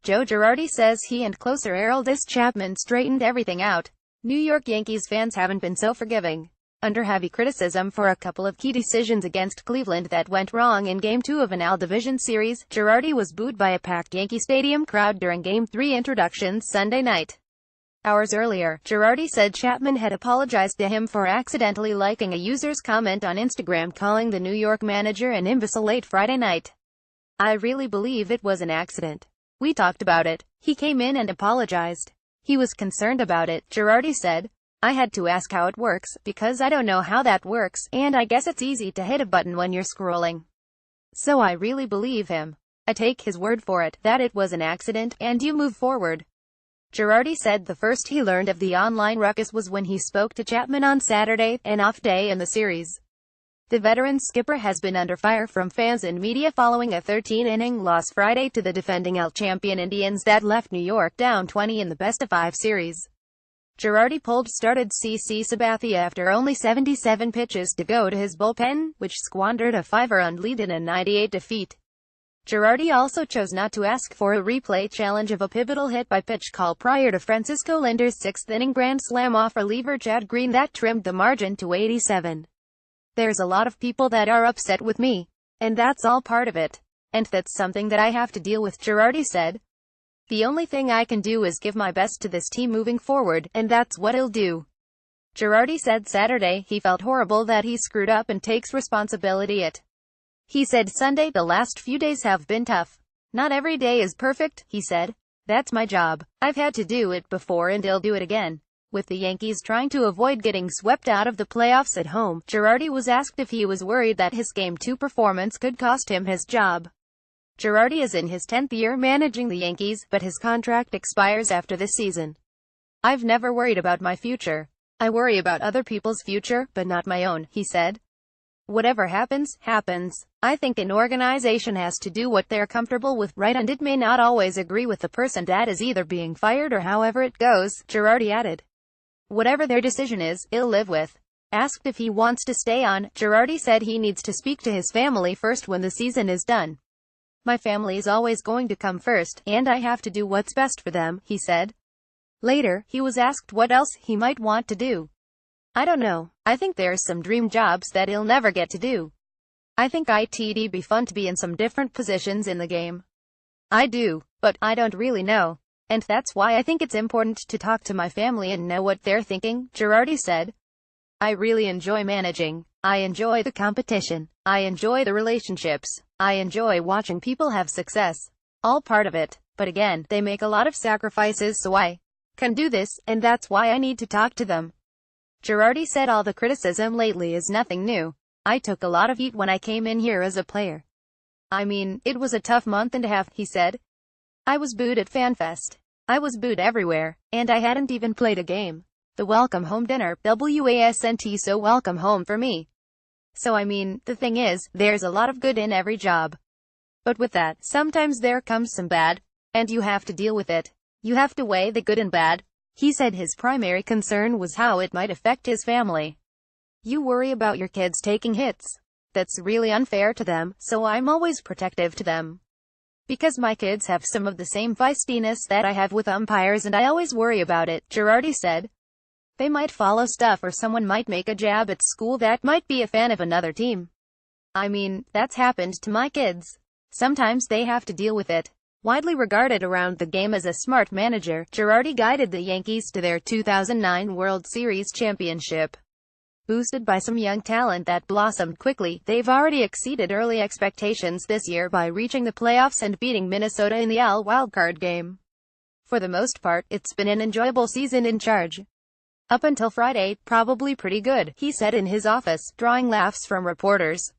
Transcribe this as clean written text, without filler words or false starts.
Joe Girardi says he and closer Aroldis Chapman straightened everything out. New York Yankees fans haven't been so forgiving. Under heavy criticism for a couple of key decisions against Cleveland that went wrong in Game 2 of an AL Division series, Girardi was booed by a packed Yankee Stadium crowd during Game 3 introductions Sunday night. Hours earlier, Girardi said Chapman had apologized to him for accidentally liking a user's comment on Instagram calling the New York manager an imbecile late Friday night. "I really believe it was an accident. We talked about it. He came in and apologized. He was concerned about it," Girardi said. "I had to ask how it works, because I don't know how that works, and I guess it's easy to hit a button when you're scrolling. So I really believe him. I take his word for it, that it was an accident, and you move forward." Girardi said the first he learned of the online ruckus was when he spoke to Chapman on Saturday, an off day in the series. The veteran skipper has been under fire from fans and media following a 13-inning loss Friday to the defending AL champion Indians that left New York down 20 in the best-of-5 series. Girardi started CC Sabathia after only 77 pitches to go to his bullpen, which squandered a 5-run lead in a 98 defeat. Girardi also chose not to ask for a replay challenge of a pivotal hit-by-pitch call prior to Francisco Linder's 6th-inning grand slam off reliever Chad Green that trimmed the margin to 87. "There's a lot of people that are upset with me. And that's all part of it. And that's something that I have to deal with," Girardi said. "The only thing I can do is give my best to this team moving forward, and that's what I'll do." Girardi said Saturday he felt horrible that he screwed up and takes responsibility. He said Sunday, "The last few days have been tough. Not every day is perfect," he said. "That's my job. I've had to do it before and I'll do it again." With the Yankees trying to avoid getting swept out of the playoffs at home, Girardi was asked if he was worried that his Game 2 performance could cost him his job. Girardi is in his 10th year managing the Yankees, but his contract expires after this season. "I've never worried about my future. I worry about other people's future, but not my own," he said. "Whatever happens, happens. I think an organization has to do what they're comfortable with, right, and it may not always agree with the person that is either being fired or however it goes," Girardi added. "Whatever their decision is, I'll live with." Asked if he wants to stay on, Girardi said he needs to speak to his family first when the season is done. "My family is always going to come first, and I have to do what's best for them," he said. Later, he was asked what else he might want to do. "I don't know. I think there's some dream jobs that I'll never get to do. I think it'd be fun to be in some different positions in the game. I do, but I don't really know. And that's why I think it's important to talk to my family and know what they're thinking," Girardi said. "I really enjoy managing. I enjoy the competition. I enjoy the relationships. I enjoy watching people have success. All part of it. But again, they make a lot of sacrifices so I can do this, and that's why I need to talk to them." Girardi said all the criticism lately is nothing new. "I took a lot of heat when I came in here as a player. I mean, it was a tough month and a half," he said. "I was booed at FanFest. I was booed everywhere, and I hadn't even played a game. The welcome home dinner, wasn't so welcome home for me. So I mean, the thing is, there's a lot of good in every job. But with that, sometimes there comes some bad, and you have to deal with it. You have to weigh the good and bad." He said his primary concern was how it might affect his family. "You worry about your kids taking hits. That's really unfair to them, so I'm always protective to them. Because my kids have some of the same feistiness that I have with umpires and I always worry about it," Girardi said. "They might follow stuff or someone might make a jab at school that might be a fan of another team. I mean, that's happened to my kids. Sometimes they have to deal with it." Widely regarded around the game as a smart manager, Girardi guided the Yankees to their 2009 World Series championship. Boosted by some young talent that blossomed quickly, they've already exceeded early expectations this year by reaching the playoffs and beating Minnesota in the AL wildcard game. For the most part, it's been an enjoyable season in charge. "Up until Friday, probably pretty good," he said in his office, drawing laughs from reporters.